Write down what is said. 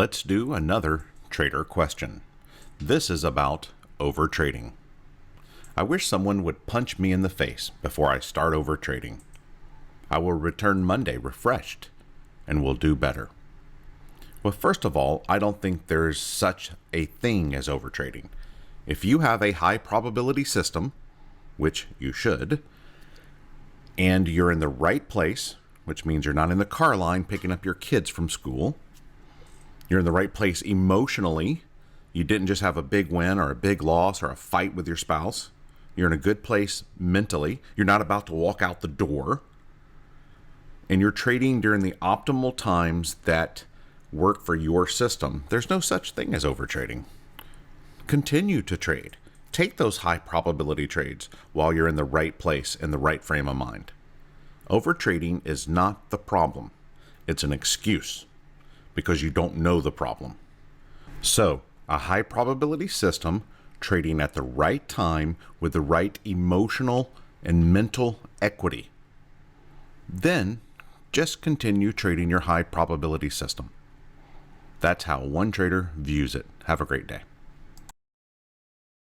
Let's do another trader question. This is about overtrading. I wish someone would punch me in the face before I start overtrading. I will return Monday refreshed and will do better. Well, first of all, I don't think there's such a thing as overtrading. If you have a high probability system, which you should, and you're in the right place, which means you're not in the car line picking up your kids from school, you're in the right place emotionally, you didn't just have a big win or a big loss or a fight with your spouse, you're in a good place mentally, you're not about to walk out the door, and you're trading during the optimal times that work for your system, there's no such thing as overtrading. Continue to trade. Take those high probability trades while you're in the right place in the right frame of mind. Overtrading is not the problem. It's an excuse because you don't know the problem. So, a high probability system trading at the right time with the right emotional and mental equity. Then, just continue trading your high probability system. That's how one trader views it. Have a great day.